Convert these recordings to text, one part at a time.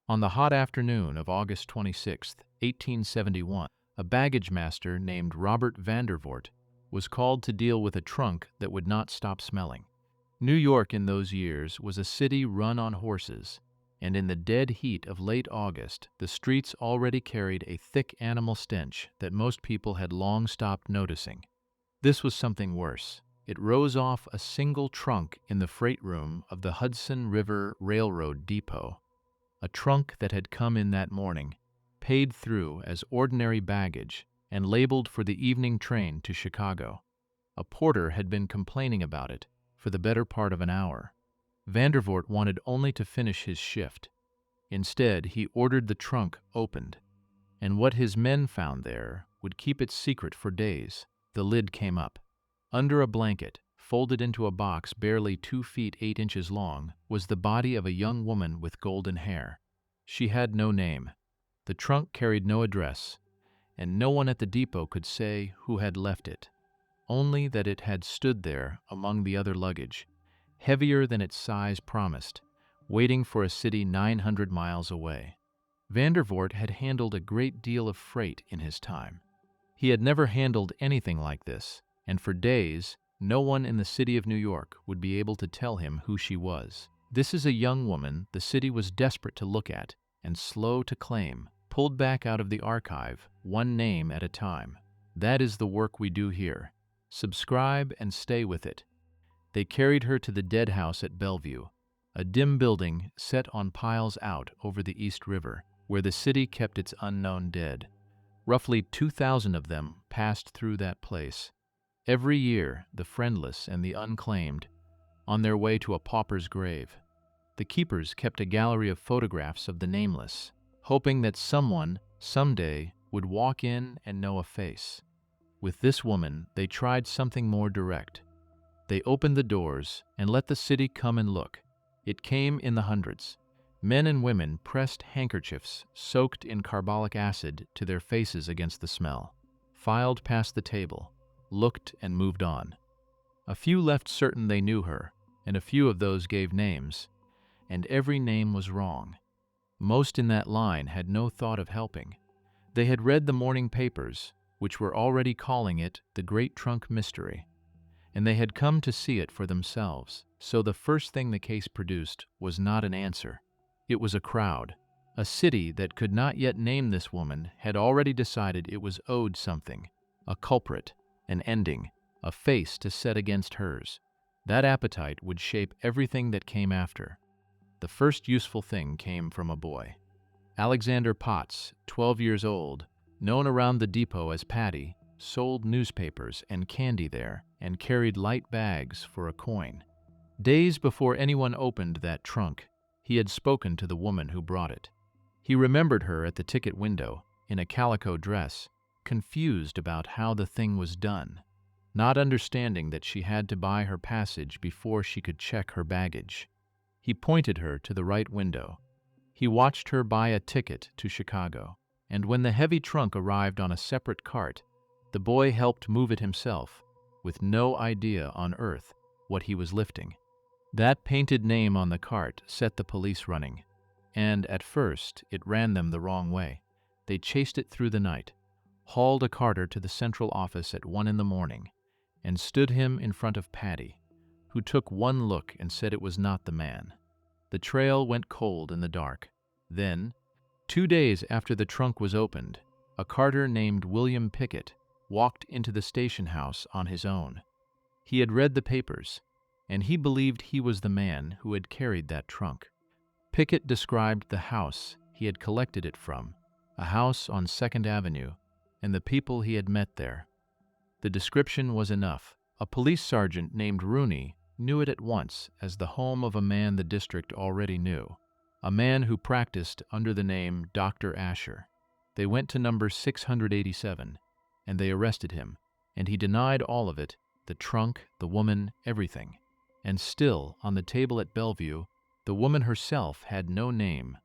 On the hot afternoon of August 26, 1871, a baggage master named Robert Vandervoort was called to deal with a trunk that would not stop smelling. New York in those years was a city run on horses, and in the dead heat of late August, the streets already carried a thick animal stench that most people had long stopped noticing. This was something worse. It rose off a single trunk in the freight room of the Hudson River Railroad Depot. A trunk that had come in that morning, paid through as ordinary baggage, and labeled for the evening train to Chicago. A porter had been complaining about it for the better part of an hour. Vandervoort wanted only to finish his shift. Instead, he ordered the trunk opened, and what his men found there would keep it secret for days. The lid came up. Under a blanket, folded into a box barely 2 feet 8 inches long, was the body of a young woman with golden hair. She had no name. The trunk carried no address, and no one at the depot could say who had left it, only that it had stood there among the other luggage, heavier than its size promised, waiting for a city 900 miles away. Vandervoort had handled a great deal of freight in his time. He had never handled anything like this, and for days, no one in the city of New York would be able to tell him who she was. This is a young woman the city was desperate to look at and slow to claim, pulled back out of the archive, one name at a time. That is the work we do here. Subscribe and stay with it. They carried her to the dead house at Bellevue, a dim building set on piles out over the East River, where the city kept its unknown dead. Roughly 2,000 of them passed through that place. Every year, the friendless and the unclaimed, on their way to a pauper's grave. The keepers kept a gallery of photographs of the nameless, hoping that someone, someday, would walk in and know a face. With this woman, they tried something more direct. They opened the doors and let the city come and look. It came in the hundreds. Men and women pressed handkerchiefs soaked in carbolic acid to their faces against the smell, filed past the table, looked and moved on. A few left certain they knew her, and a few of those gave names, and every name was wrong. Most in that line had no thought of helping. They had read the morning papers, which were already calling it the Great Trunk Mystery, and they had come to see it for themselves. So the first thing the case produced was not an answer. It was a crowd. A city that could not yet name this woman had already decided it was owed something, a culprit, an ending, a face to set against hers. That appetite would shape everything that came after. The first useful thing came from a boy. Alexander Potts, 12 years old, known around the depot as Paddy, sold newspapers and candy there and carried light bags for a coin. Days before anyone opened that trunk, he had spoken to the woman who brought it. He remembered her at the ticket window, in a calico dress, confused about how the thing was done, not understanding that she had to buy her passage before she could check her baggage. He pointed her to the right window. He watched her buy a ticket to Chicago, and when the heavy trunk arrived on a separate cart, the boy helped move it himself, with no idea on earth what he was lifting. That painted name on the cart set the police running, and at first it ran them the wrong way. They chased it through the night, hauled a carter to the central office at 1 a.m, and stood him in front of Paddy, who took one look and said it was not the man. The trail went cold in the dark. Then, 2 days after the trunk was opened, a carter named William Pickett walked into the station house on his own. He had read the papers, and he believed he was the man who had carried that trunk. Pickett described the house he had collected it from, a house on 2nd Avenue, and the people he had met there. The description was enough. A police sergeant named Rooney knew it at once as the home of a man the district already knew, a man who practiced under the name Dr. Asher. They went to number 687, and they arrested him, and he denied all of it, the trunk, the woman, everything. And still, on the table at Bellevue, the woman herself had no name.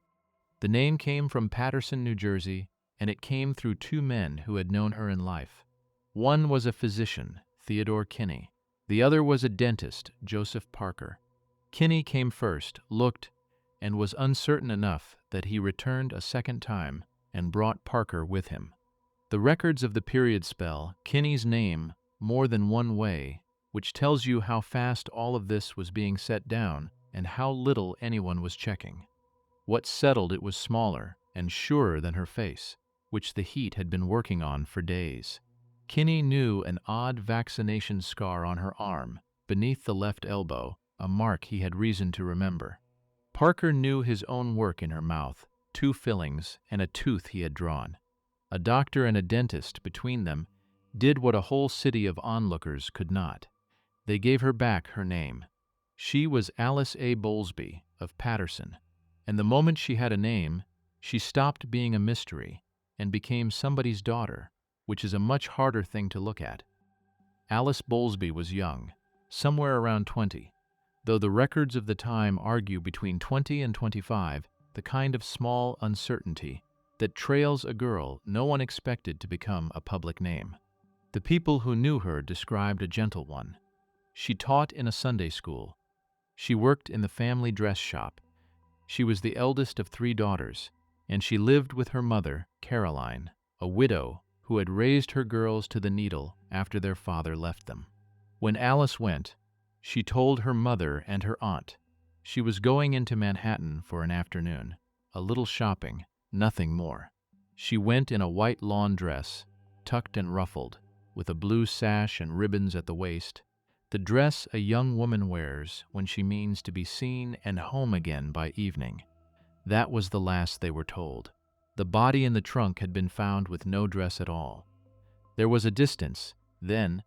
The name came from Paterson, New Jersey, and it came through 2 men who had known her in life. One was a physician, Theodore Kinney. The other was a dentist, Joseph Parker. Kinney came first, looked, and was uncertain enough that he returned a second time and brought Parker with him. The records of the period spell Kinney's name more than one way, which tells you how fast all of this was being set down and how little anyone was checking. What settled it was smaller and surer than her face, which the heat had been working on for days. Kinney knew an odd vaccination scar on her arm, beneath the left elbow, a mark he had reason to remember. Parker knew his own work in her mouth, 2 fillings and a tooth he had drawn. A doctor and a dentist between them did what a whole city of onlookers could not. They gave her back her name. She was Alice A. Bowlsby of Patterson, and the moment she had a name, she stopped being a mystery and became somebody's daughter, which is a much harder thing to look at. Alice Bowlsby was young, somewhere around 20, though the records of the time argue between 20 and 25, the kind of small uncertainty that trails a girl no one expected to become a public name. The people who knew her described a gentle one. She taught in a Sunday school. She worked in the family dress shop. She was the eldest of 3 daughters, and she lived with her mother, Caroline, a widow who had raised her girls to the needle after their father left them. When Alice went, she told her mother and her aunt she was going into Manhattan for an afternoon, a little shopping, nothing more. She went in a white lawn dress, tucked and ruffled, with a blue sash and ribbons at the waist, the dress a young woman wears when she means to be seen and home again by evening. That was the last they were told. The body in the trunk had been found with no dress at all. There was a distance, then,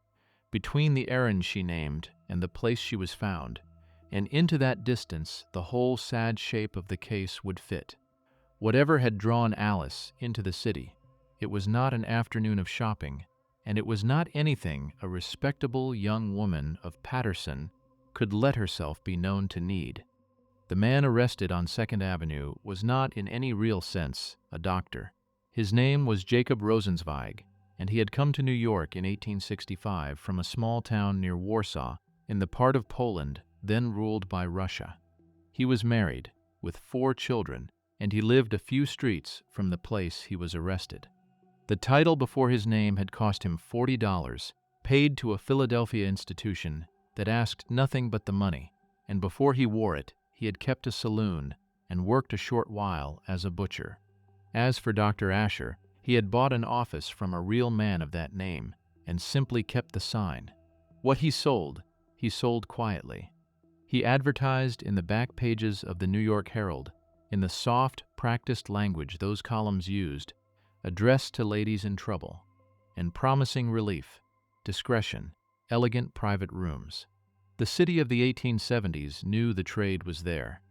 between the errand she named and the place she was found, and into that distance the whole sad shape of the case would fit. Whatever had drawn Alice into the city, it was not an afternoon of shopping, and it was not anything a respectable young woman of Patterson could let herself be known to need. The man arrested on 2nd Avenue was not in any real sense a doctor. His name was Jacob Rosenzweig, and he had come to New York in 1865 from a small town near Warsaw in the part of Poland then ruled by Russia. He was married, with 4 children, and he lived a few streets from the place he was arrested. The title before his name had cost him $40, paid to a Philadelphia institution that asked nothing but the money, and before he wore it, he had kept a saloon and worked a short while as a butcher. As for Dr. Asher, he had bought an office from a real man of that name and simply kept the sign. What he sold quietly. He advertised in the back pages of the New York Herald, in the soft, practiced language those columns used, addressed to ladies in trouble, and promising relief, discretion, elegant private rooms. The city of the 1870s knew the trade was there.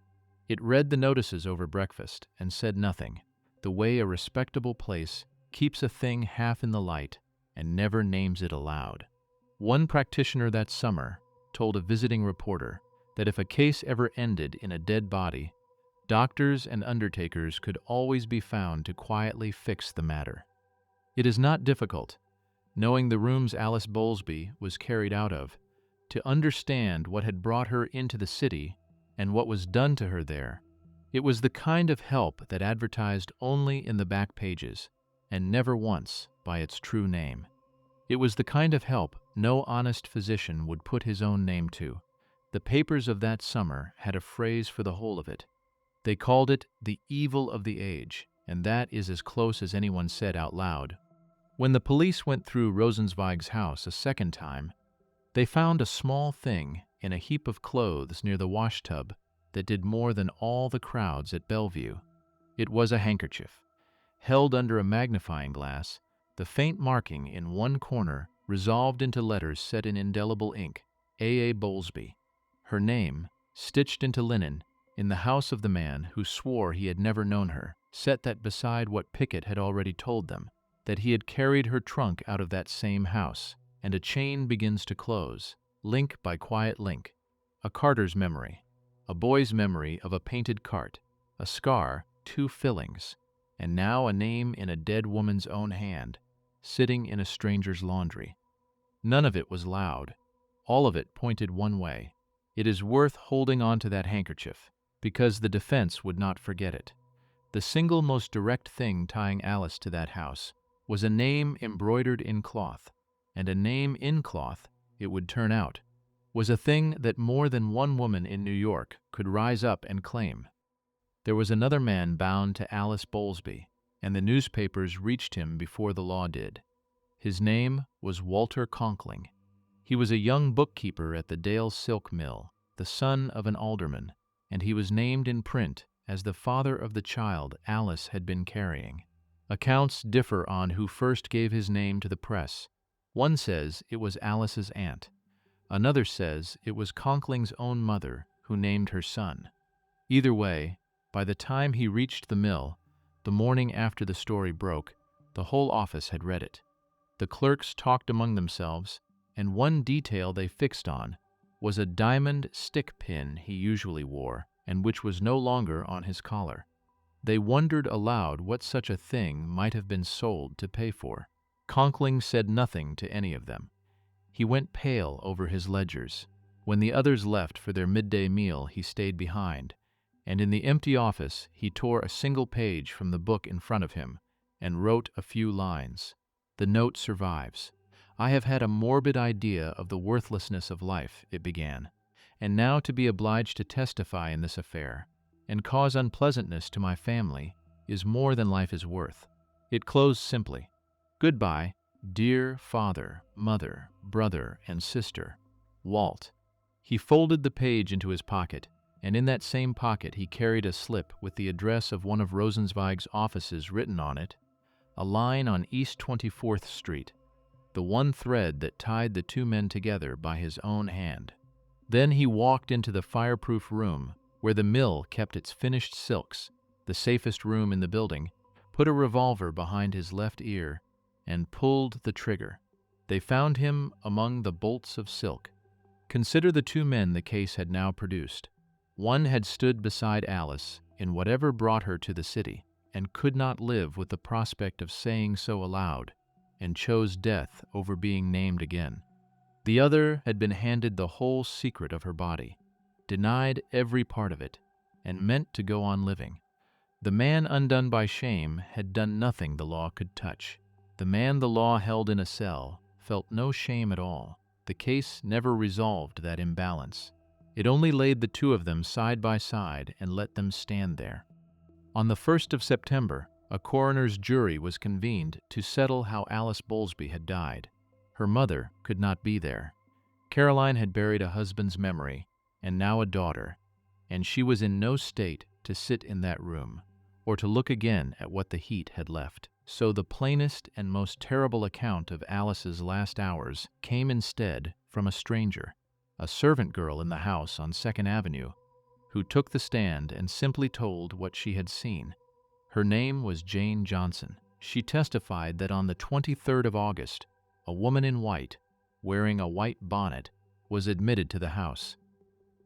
It read the notices over breakfast and said nothing, the way a respectable place keeps a thing half in the light and never names it aloud. One practitioner that summer told a visiting reporter that if a case ever ended in a dead body, doctors and undertakers could always be found to quietly fix the matter. It is not difficult, knowing the rooms Alice Bowlsby was carried out of, to understand what had brought her into the city and what was done to her there. It was the kind of help that advertised only in the back pages, and never once by its true name. It was the kind of help no honest physician would put his own name to. The papers of that summer had a phrase for the whole of it. They called it the evil of the age, and that is as close as anyone said out loud. When the police went through Rosenzweig's house a second time, they found a small thing in a heap of clothes near the washtub that did more than all the crowds at Bellevue. It was a handkerchief. Held under a magnifying glass, the faint marking in one corner resolved into letters set in indelible ink, A. Bowlsby. Her name, stitched into linen, in the house of the man who swore he had never known her, set that beside what Pickett had already told them, that he had carried her trunk out of that same house, and a chain begins to close, link by quiet link. A carter's memory, a boy's memory of a painted cart, a scar, 2 fillings, and now a name in a dead woman's own hand, sitting in a stranger's laundry. None of it was loud. All of it pointed one way. It is worth holding on to that handkerchief, because the defense would not forget it. The single most direct thing tying Alice to that house was a name embroidered in cloth, and a name in cloth, it would turn out, was a thing that more than one woman in New York could rise up and claim. There was another man bound to Alice Bowlsby, and the newspapers reached him before the law did. His name was Walter Conkling. He was a young bookkeeper at the Dale Silk Mill, the son of an alderman, and he was named in print as the father of the child Alice had been carrying. Accounts differ on who first gave his name to the press. One says it was Alice's aunt. Another says it was Conkling's own mother who named her son. Either way, by the time he reached the mill, the morning after the story broke, the whole office had read it. The clerks talked among themselves, and one detail they fixed on was a diamond stick pin he usually wore, and which was no longer on his collar. They wondered aloud what such a thing might have been sold to pay for. Conkling said nothing to any of them. He went pale over his ledgers. When the others left for their midday meal, he stayed behind, and in the empty office he tore a single page from the book in front of him and wrote a few lines. The note survives. "I have had a morbid idea of the worthlessness of life," it began, "and now to be obliged to testify in this affair, and cause unpleasantness to my family, is more than life is worth." It closed simply, "Goodbye, dear father, mother, brother, and sister, Walt." He folded the page into his pocket, and in that same pocket he carried a slip with the address of one of Rosenzweig's offices written on it, a line on East 24th Street, the one thread that tied the two men together by his own hand. Then he walked into the fireproof room where the mill kept its finished silks, the safest room in the building, put a revolver behind his left ear, and pulled the trigger. They found him among the bolts of silk. Consider the two men the case had now produced. One had stood beside Alice in whatever brought her to the city, and could not live with the prospect of saying so aloud, and chose death over being named again. The other had been handed the whole secret of her body, denied every part of it, and meant to go on living. The man undone by shame had done nothing the law could touch. The man the law held in a cell felt no shame at all. The case never resolved that imbalance. It only laid the two of them side by side and let them stand there. On the 1st of September, a coroner's jury was convened to settle how Alice Bowlsby had died. Her mother could not be there. Caroline had buried a husband's memory, and now a daughter, and she was in no state to sit in that room, or to look again at what the heat had left. So the plainest and most terrible account of Alice's last hours came instead from a stranger, a servant girl in the house on 2nd Avenue, who took the stand and simply told what she had seen. Her name was Jane Johnson. She testified that on the 23rd of August, a woman in white, wearing a white bonnet, was admitted to the house.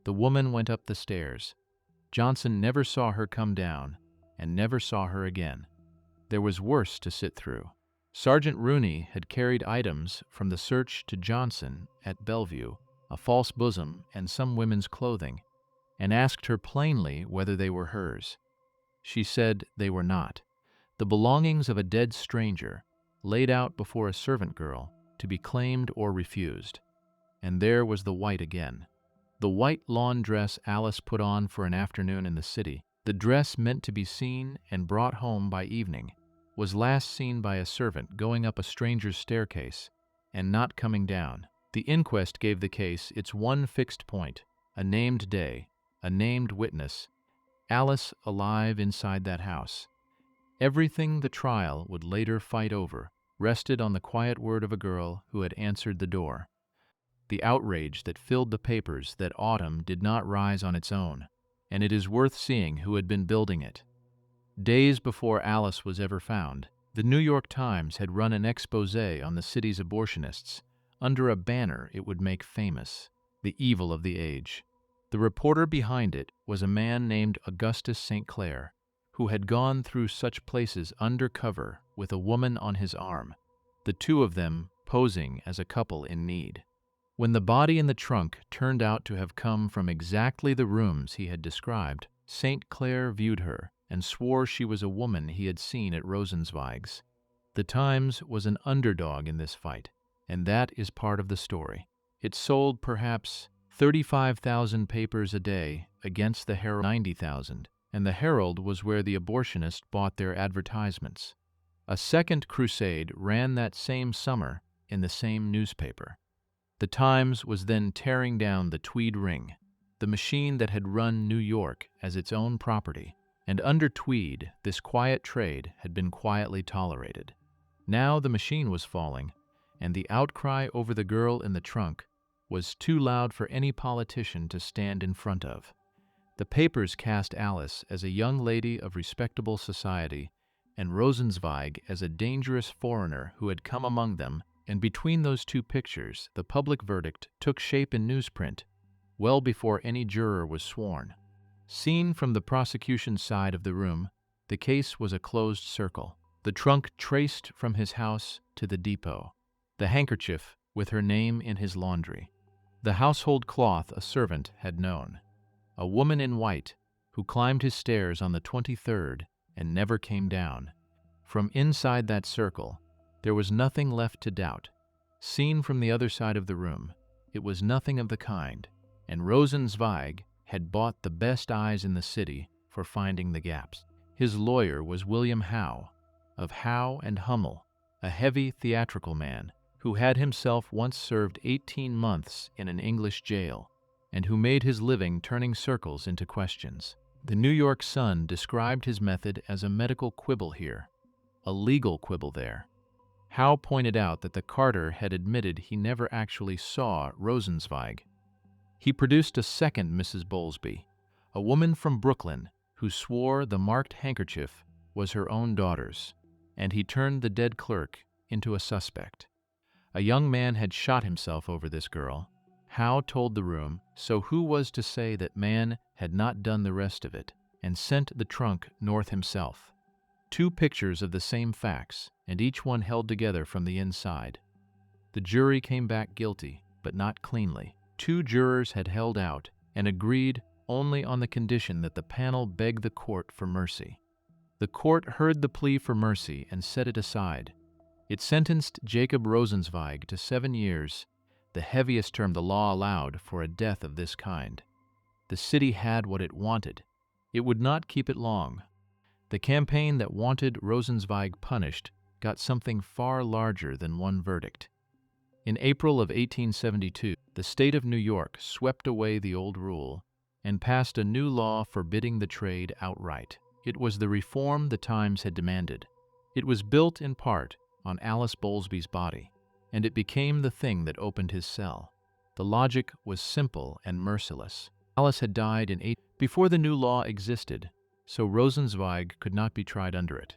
The woman went up the stairs. Johnson never saw her come down, and never saw her again. There was worse to sit through. Sergeant Rooney had carried items from the search to Johnson at Bellevue, a false bosom and some women's clothing, and asked her plainly whether they were hers. She said they were not. The belongings of a dead stranger, laid out before a servant girl, to be claimed or refused. And there was the white again. The white lawn dress Alice put on for an afternoon in the city, the dress meant to be seen and brought home by evening, was last seen by a servant going up a stranger's staircase and not coming down. The inquest gave the case its one fixed point, a named day, a named witness, Alice alive inside that house. Everything the trial would later fight over rested on the quiet word of a girl who had answered the door. The outrage that filled the papers that autumn did not rise on its own, and it is worth seeing who had been building it. Days before Alice was ever found, the New York Times had run an exposé on the city's abortionists under a banner it would make famous, "The Evil of the Age." The reporter behind it was a man named Augustus St. Clair, who had gone through such places under cover with a woman on his arm, the two of them posing as a couple in need. When the body in the trunk turned out to have come from exactly the rooms he had described, St. Clair viewed her and swore she was a woman he had seen at Rosenzweig's. The Times was an underdog in this fight, and that is part of the story. It sold perhaps 35,000 papers a day against the Herald 90,000, and the Herald was where the abortionists bought their advertisements. A second crusade ran that same summer in the same newspaper. The Times was then tearing down the Tweed Ring, the machine that had run New York as its own property, and under Tweed this quiet trade had been quietly tolerated. Now the machine was falling, and the outcry over the girl in the trunk was too loud for any politician to stand in front of. The papers cast Alice as a young lady of respectable society, and Rosenzweig as a dangerous foreigner who had come among them, and between those two pictures the public verdict took shape in newsprint well before any juror was sworn. Seen from the prosecution's side of the room, the case was a closed circle. The trunk traced from his house to the depot, the handkerchief with her name in his laundry, the household cloth a servant had known, a woman in white who climbed his stairs on the 23rd and never came down. From inside that circle, there was nothing left to doubt. Seen from the other side of the room, it was nothing of the kind, and Rosenzweig had bought the best eyes in the city for finding the gaps. His lawyer was William Howe, of Howe and Hummel, a heavy theatrical man who had himself once served 18 months in an English jail and who made his living turning circles into questions. The New York Sun described his method as a medical quibble here, a legal quibble there. Howe pointed out that the carter had admitted he never actually saw Rosenzweig. He produced a second Mrs. Bowlsby, a woman from Brooklyn who swore the marked handkerchief was her own daughter's, and he turned the dead clerk into a suspect. A young man had shot himself over this girl. Howe told the room, so who was to say that man had not done the rest of it, and sent the trunk north himself? Two pictures of the same facts, and each one held together from the inside. The jury came back guilty, but not cleanly. Two jurors had held out and agreed only on the condition that the panel beg the court for mercy. The court heard the plea for mercy and set it aside. It sentenced Jacob Rosenzweig to 7 years, the heaviest term the law allowed for a death of this kind. The city had what it wanted. It would not keep it long. The campaign that wanted Rosenzweig punished got something far larger than one verdict. In April of 1872, the state of New York swept away the old rule and passed a new law forbidding the trade outright. It was the reform the Times had demanded. It was built in part on Alice Bowlsby's body, and it became the thing that opened his cell. The logic was simple and merciless. Alice had died before the new law existed, so Rosenzweig could not be tried under it.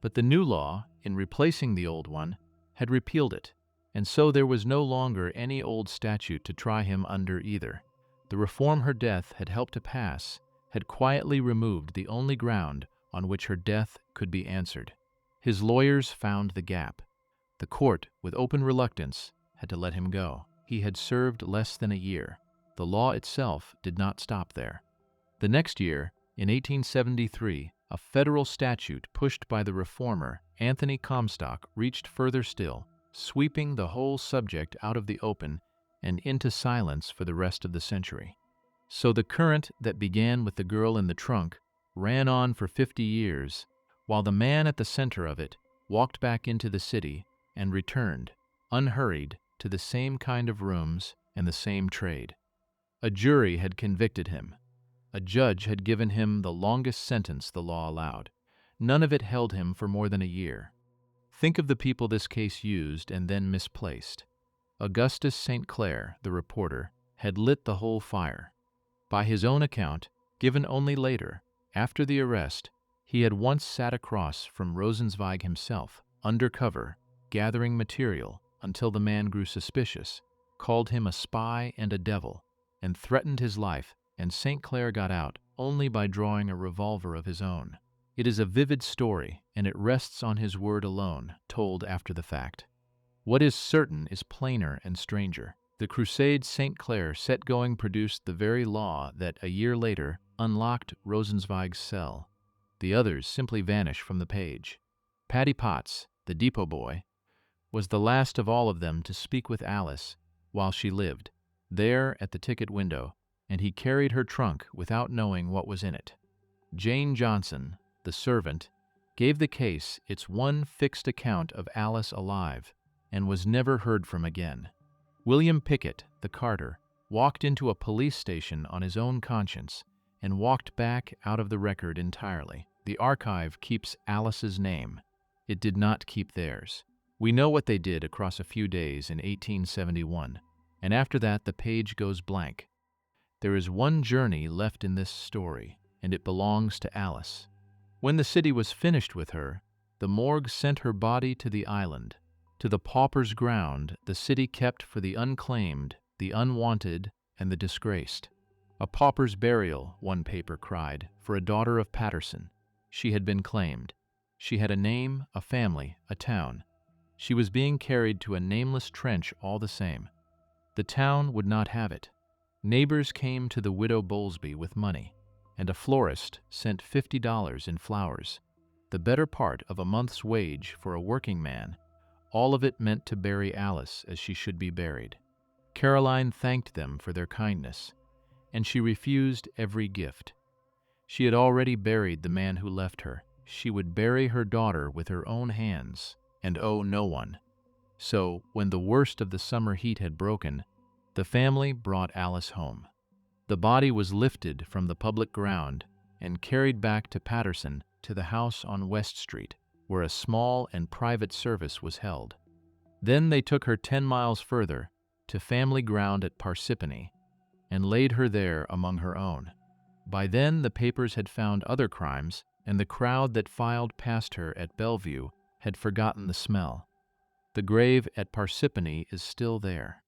But the new law, in replacing the old one, had repealed it, and so there was no longer any old statute to try him under either. The reform her death had helped to pass had quietly removed the only ground on which her death could be answered. His lawyers found the gap. The court, with open reluctance, had to let him go. He had served less than a year. The law itself did not stop there. The next year, in 1873, a federal statute pushed by the reformer Anthony Comstock reached further still, sweeping the whole subject out of the open and into silence for the rest of the century. So the current that began with the girl in the trunk ran on for 50 years, while the man at the center of it walked back into the city and returned, unhurried, to the same kind of rooms and the same trade. A jury had convicted him. A judge had given him the longest sentence the law allowed. None of it held him for more than a year. Think of the people this case used and then misplaced. Augustus St. Clair, the reporter, had lit the whole fire. By his own account, given only later, after the arrest, he had once sat across from Rosenzweig himself, under cover, gathering material until the man grew suspicious, called him a spy and a devil, and threatened his life, and St. Clair got out only by drawing a revolver of his own. It is a vivid story, and it rests on his word alone, told after the fact. What is certain is plainer and stranger. The crusade St. Clair set going produced the very law that, a year later, unlocked Rosenzweig's cell. The others simply vanish from the page. Paddy Potts, the depot boy, was the last of all of them to speak with Alice while she lived, there at the ticket window, and he carried her trunk without knowing what was in it. Jane Johnson, the servant, gave the case its one fixed account of Alice alive and was never heard from again. William Pickett, the carter, walked into a police station on his own conscience and walked back out of the record entirely. The archive keeps Alice's name. It did not keep theirs. We know what they did across a few days in 1871, and after that the page goes blank. There is one journey left in this story, and it belongs to Alice. When the city was finished with her, the morgue sent her body to the island, to the pauper's ground the city kept for the unclaimed, the unwanted, and the disgraced. A pauper's burial, one paper cried, for a daughter of Patterson. She had been claimed. She had a name, a family, a town. She was being carried to a nameless trench all the same. The town would not have it. Neighbors came to the widow Bowlsby with money, and a florist sent $50 in flowers, the better part of a month's wage for a working man, all of it meant to bury Alice as she should be buried. Caroline thanked them for their kindness, and she refused every gift. She had already buried the man who left her. She would bury her daughter with her own hands and owe no one. So, when the worst of the summer heat had broken, the family brought Alice home. The body was lifted from the public ground and carried back to Patterson to the house on West Street, where a small and private service was held. Then they took her 10 miles further to family ground at Parsippany and laid her there among her own. By then the papers had found other crimes, and the crowd that filed past her at Bellevue had forgotten the smell. The grave at Parsippany is still there.